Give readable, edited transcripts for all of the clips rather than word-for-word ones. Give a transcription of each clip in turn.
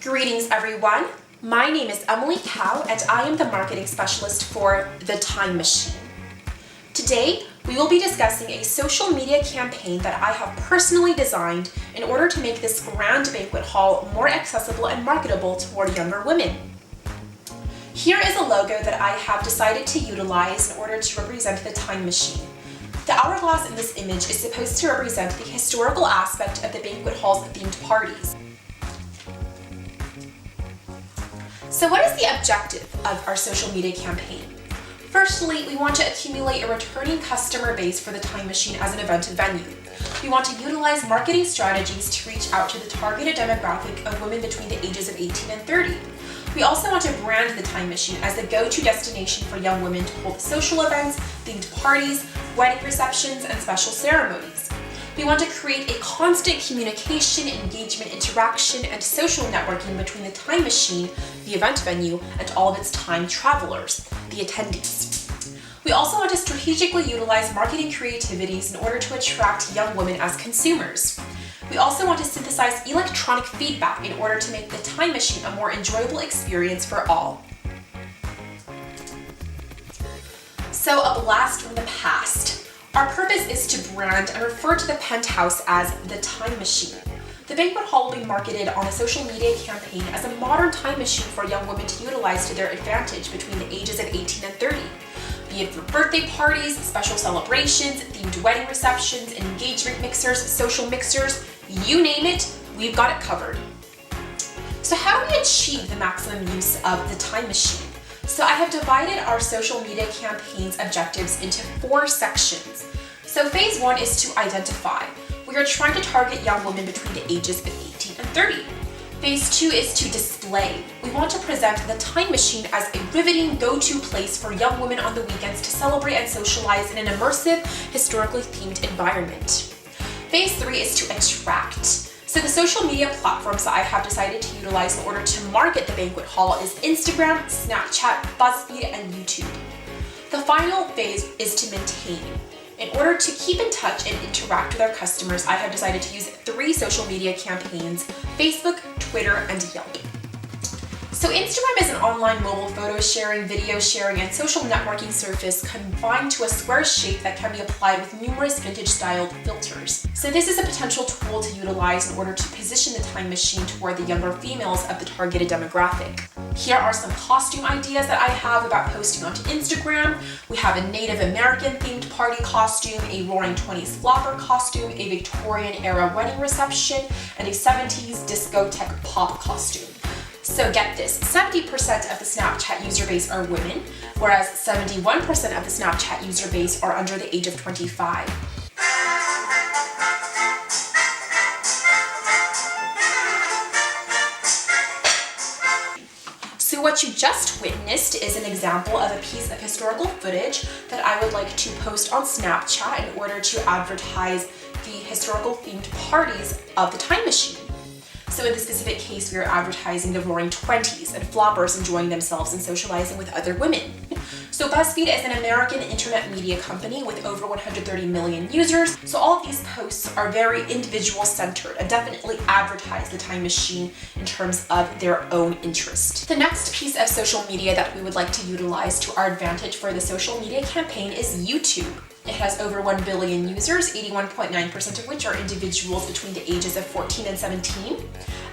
Greetings everyone, my name is Emily Cow and I am the marketing specialist for The Time Machine. Today, we will be discussing a social media campaign that I have personally designed in order to make this grand banquet hall more accessible and marketable toward younger women. Here is a logo that I have decided to utilize in order to represent the time machine. The hourglass in this image is supposed to represent the historical aspect of the banquet hall's themed parties. So what is the objective of our social media campaign? Firstly, we want to accumulate a returning customer base for the time machine as an event venue. We want to utilize marketing strategies to reach out to the targeted demographic of women between the ages of 18 and 30. We also want to brand the time machine as the go-to destination for young women to hold social events, themed parties, wedding receptions, and special ceremonies. We want to create a constant communication, engagement, interaction, and social networking between the time machine, the event venue, and all of its time travelers, the attendees. We also want to strategically utilize marketing creativities in order to attract young women as consumers. We also want to synthesize electronic feedback in order to make the time machine a more enjoyable experience for all. So, a blast from the past. Our purpose is to brand and refer to the penthouse as the time machine. The banquet hall will be marketed on a social media campaign as a modern time machine for young women to utilize to their advantage between the ages of 18 and 30. Be it for birthday parties, special celebrations, themed wedding receptions, engagement mixers, social mixers, you name it, we've got it covered. So how do we achieve the maximum use of the time machine? So I have divided our social media campaign's objectives into 4 sections. So phase 1 is to identify. We are trying to target young women between the ages of 18 and 30. Phase 2 is to display. We want to present the time machine as a riveting go-to place for young women on the weekends to celebrate and socialize in an immersive, historically themed environment. Phase 3 is to attract. So the social media platforms that I have decided to utilize in order to market the banquet hall is Instagram, Snapchat, BuzzFeed, and YouTube. The final phase is to maintain. In order to keep in touch and interact with our customers, I have decided to use 3 social media campaigns: Facebook, Twitter, and Yelp. So Instagram is an online mobile photo sharing, video sharing, and social networking surface confined to a square shape that can be applied with numerous vintage-styled filters. So this is a potential tool to utilize in order to position the time machine toward the younger females of the targeted demographic. Here are some costume ideas that I have about posting onto Instagram. We have a Native American themed party costume, a Roaring 20s flopper costume, a Victorian era wedding reception, and a 70s discotheque pop costume. So get this, 70% of the Snapchat user base are women, whereas 71% of the Snapchat user base are under the age of 25. So what you just witnessed is an example of a piece of historical footage that I would like to post on Snapchat in order to advertise the historical themed parties of the time machine. So in this specific case, we are advertising the Roaring 20s and floppers enjoying themselves and socializing with other women. So BuzzFeed is an American internet media company with over 130 million users. So all of these posts are very individual centered and definitely advertise the time machine in terms of their own interest. The next piece of social media that we would like to utilize to our advantage for the social media campaign is YouTube. It has over 1 billion users, 81.9% of which are individuals between the ages of 14 and 17.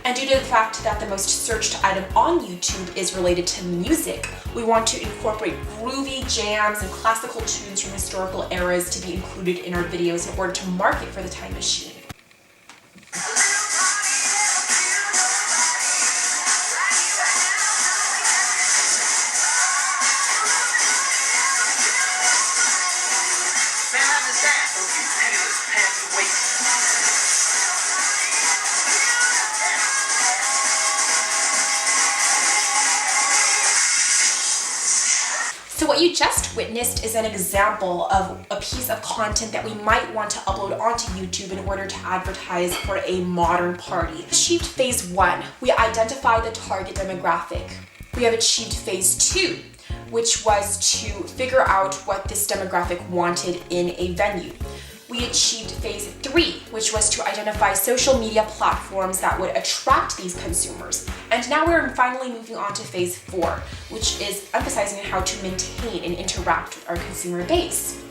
And due to the fact that the most searched item on YouTube is related to music, we want to incorporate groovy jams and classical tunes from historical eras to be included in our videos in order to market for the time machine. So what you just witnessed is an example of a piece of content that we might want to upload onto YouTube in order to advertise for a modern party. Achieved phase 1, we identified the target demographic. We have achieved phase 2, which was to figure out what this demographic wanted in a venue. we achieved phase 3, which was to identify social media platforms that would attract these consumers. And now we're finally moving on to phase 4, which is emphasizing how to maintain and interact with our consumer base.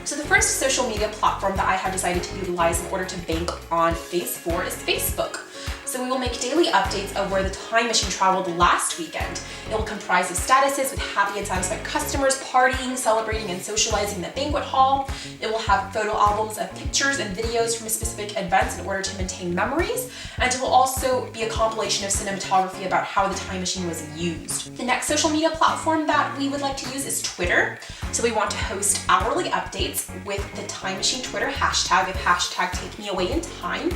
So the first social media platform that I have decided to utilize in order to bank on phase 4 is Facebook. So we will make daily updates of where the time machine traveled last weekend. It will comprise of statuses with happy and satisfied customers partying, celebrating, and socializing in the banquet hall. It will have photo albums of pictures and videos from specific events in order to maintain memories. And it will also be a compilation of cinematography about how the time machine was used. The next social media platform that we would like to use is Twitter. So we want to host hourly updates with the time machine Twitter hashtag of #TakeMeAwayInTime.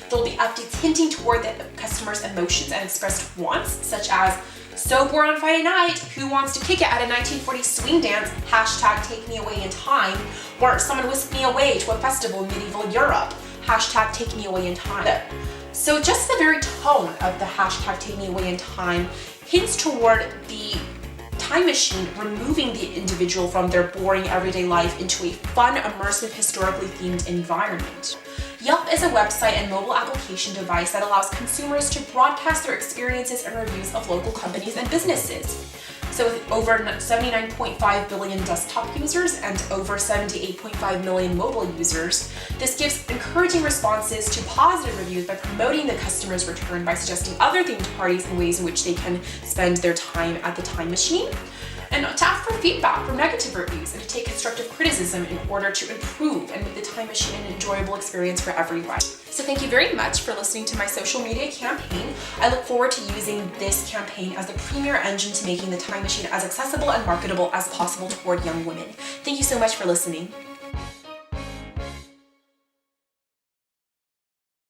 There'll be updates hinting toward the customer's emotions and expressed wants, such as, so bored on Friday night, who wants to kick it at a 1940s swing dance, #TakeMeAwayInTime, or someone whisked me away to a festival in medieval Europe, #TakeMeAwayInTime. So just the very tone of the #TakeMeAwayInTime hints toward the time machine removing the individual from their boring everyday life into a fun, immersive, historically themed environment. Yelp is a website and mobile application device that allows consumers to broadcast their experiences and reviews of local companies and businesses. So with over 79.5 billion desktop users and over 78.5 million mobile users, this gives encouraging responses to positive reviews by promoting the customer's return by suggesting other themed parties and ways in which they can spend their time at the time machine, and to ask for feedback from negative reviews and to take constructive criticism in order to improve and make the time machine an enjoyable experience for everyone. So thank you very much for listening to my social media campaign. I look forward to using this campaign as the premier engine to making the time machine as accessible and marketable as possible toward young women. Thank you so much for listening.